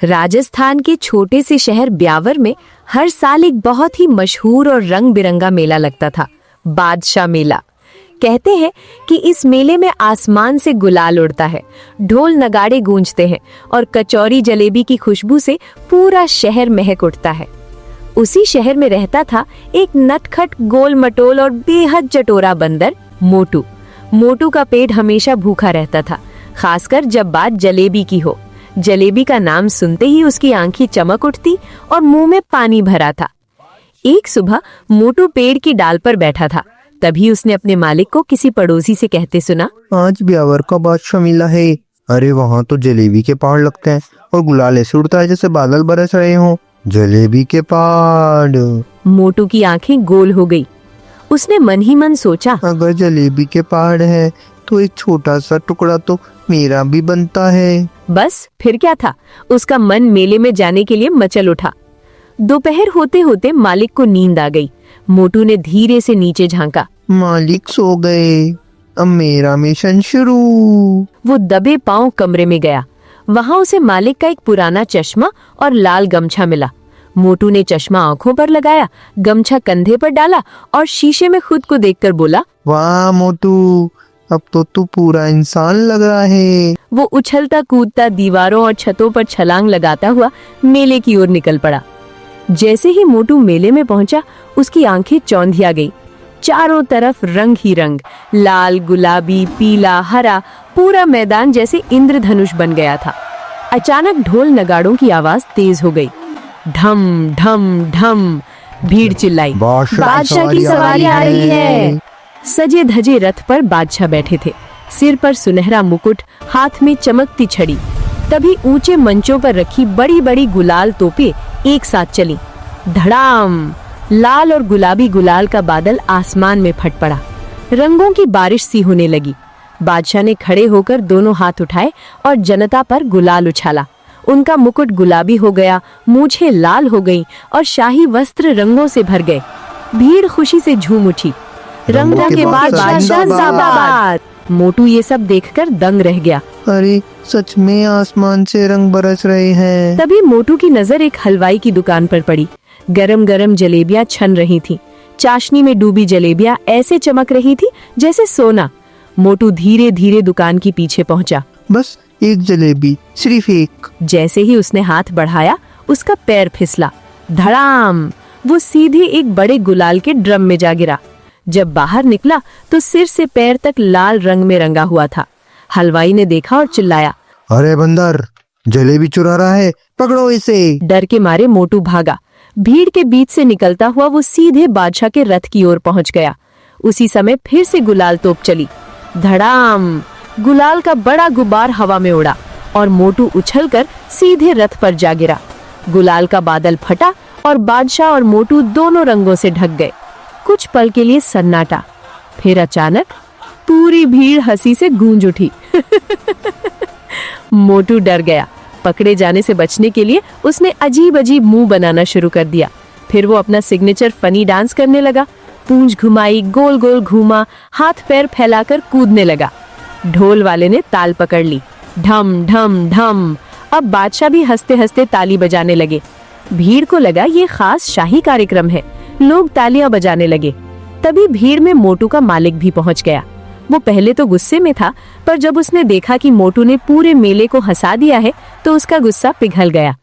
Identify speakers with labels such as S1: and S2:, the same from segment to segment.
S1: राजस्थान के छोटे से शहर ब्यावर में हर साल एक बहुत ही मशहूर और रंग बिरंगा मेला लगता था, बादशाह मेला। कहते हैं कि इस मेले में आसमान से गुलाल उड़ता है, ढोल नगाड़े गूंजते हैं और कचौरी जलेबी की खुशबू से पूरा शहर महक उठता है। उसी शहर में रहता था एक नटखट गोल मटोल और बेहद चटोरा बंदर मोटू। मोटू का पेट हमेशा भूखा रहता था, खासकर जब बात जलेबी की हो। जलेबी का नाम सुनते ही उसकी आंखें चमक उठती और मुंह में पानी भरा था। एक सुबह मोटू पेड़ की डाल पर बैठा था, तभी उसने अपने मालिक को किसी पड़ोसी से कहते सुना,
S2: आज ब्यावर का बादशाह मिला है। अरे वहाँ तो जलेबी के पहाड़ लगते हैं और गुलाल ऐसे उड़ता है जैसे बादल बरस रहे हों। जलेबी के पहाड़।
S1: मोटू की आंखें गोल हो गई। उसने मन ही मन सोचा,
S2: अगर जलेबी के पहाड़ है तो एक छोटा सा टुकड़ा तो मेरा भी बनता है।
S1: बस फिर क्या था, उसका मन मेले में जाने के लिए मचल उठा। दोपहर होते होते मालिक को नींद आ गई। मोटू ने धीरे से नीचे झांका।
S2: मालिक सो गए, अब मेरा मिशन शुरू।
S1: वो दबे पांव कमरे में गया। वहां उसे मालिक का एक पुराना चश्मा और लाल गमछा मिला। मोटू ने चश्मा आंखों पर लगाया, गमछा कंधे पर डाला और शीशे में खुद को देखकर बोला,
S2: वाह मोटू, अब तो तू पूरा इंसान लग रहा है।
S1: वो उछलता कूदता दीवारों और छतों पर छलांग लगाता हुआ मेले की ओर निकल पड़ा। जैसे ही मोटू मेले में पहुंचा, उसकी आंखें चौंधिया गई। चारों तरफ रंग ही रंग, लाल, गुलाबी, पीला, हरा, पूरा मैदान जैसे इंद्रधनुष बन गया था। अचानक ढोल नगाड़ों की आवाज तेज हो गई। ढम ढम ढम, भीड़ चिल्लाई, बादशाह की सवारी आ रही है। सजे धजे रथ पर बादशाह बैठे थे, सिर पर सुनहरा मुकुट, हाथ में चमकती छड़ी। तभी ऊंचे मंचों पर रखी बड़ी बड़ी गुलाल तोपें एक साथ चली। धड़ाम, लाल और गुलाबी गुलाल का बादल आसमान में फट पड़ा। रंगों की बारिश सी होने लगी। बादशाह ने खड़े होकर दोनों हाथ उठाए और जनता पर गुलाल उछाला। उनका मुकुट गुलाबी हो गया, मूछें लाल हो गईं और शाही वस्त्र रंगों से भर गए। भीड़ खुशी से झूम उठी। रंगों के बाद बादशाह जिंदाबाद। मोटू ये सब देखकर दंग रह गया।
S2: अरे सच में आसमान से रंग बरस रहे हैं।
S1: तभी मोटू की नजर एक हलवाई की दुकान पर पड़ी। गरम गरम जलेबियां छन रही थीं। चाशनी में डूबी जलेबियां ऐसे चमक रही थी जैसे सोना। मोटू धीरे धीरे दुकान के पीछे पहुंचा।
S2: बस एक जलेबी, सिर्फ एक।
S1: जैसे ही उसने हाथ बढ़ाया, उसका पैर फिसला। धड़ाम, वो सीधे एक बड़े गुलाल के ड्रम में जा गिरा। जब बाहर निकला तो सिर से पैर तक लाल रंग में रंगा हुआ था। हलवाई ने देखा और चिल्लाया,
S2: अरे बंदर, जलेबी चुरा रहा है, पकड़ो इसे।
S1: डर के मारे मोटू भागा। भीड़ के बीच से निकलता हुआ वो सीधे बादशाह के रथ की ओर पहुंच गया। उसी समय फिर से गुलाल तोप चली। धड़ाम, गुलाल का बड़ा गुब्बार हवा में उड़ा और मोटू उछलकर सीधे रथ पर जा गिरा। गुलाल का बादल फटा और बादशाह और मोटू दोनों रंगों से ढक गए। कुछ पल के लिए सन्नाटा, फिर अचानक पूरी भीड़ हंसी से गूंज उठी। मोटू डर गया। पकड़े जाने से बचने के लिए उसने अजीब अजीब मुंह बनाना शुरू कर दिया। फिर वो अपना सिग्नेचर फनी डांस करने लगा। पूंछ घुमाई, गोल गोल घूमा, हाथ पैर फैलाकर कूदने लगा। ढोल वाले ने ताल पकड़ ली। ढम ढम ढम। अब बादशाह भी हंसते हंसते ताली बजाने लगे। भीड़ को लगा ये खास शाही कार्यक्रम है। लोग तालियां बजाने लगे। तभी भीड़ में मोटू का मालिक भी पहुंच गया। वो पहले तो गुस्से में था, पर जब उसने देखा कि मोटू ने पूरे मेले को हंसा दिया है तो उसका गुस्सा पिघल गया।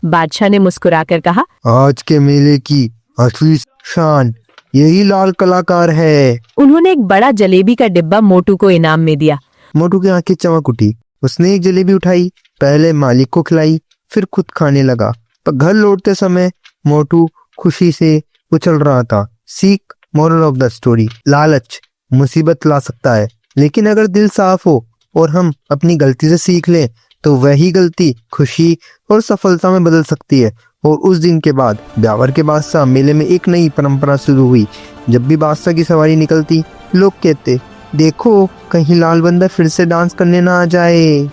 S1: बादशाह ने मुस्कुराकर कहा,
S2: आज के मेले की असली शान यही लाल कलाकार है।
S1: उन्होंने एक बड़ा जलेबी का डिब्बा मोटू को इनाम में दिया।
S2: मोटू की आंखें चमक उठी। उसने एक जलेबी उठाई, पहले मालिक को खिलाई, फिर खुद खाने लगा। पर घर लौटते समय मोटू खुशी से उछल रहा था। सीख, मोरल ऑफ द स्टोरी, लालच मुसीबत ला सकता है, लेकिन अगर दिल साफ हो और हम अपनी गलती से सीख लें तो वही गलती खुशी और सफलता में बदल सकती है। और उस दिन के बाद ब्यावर के बादशाह मेले में एक नई परंपरा शुरू हुई। जब भी बादशाह की सवारी निकलती, लोग कहते, देखो कहीं लाल बंदर फिर से डांस करने ना आ जाए।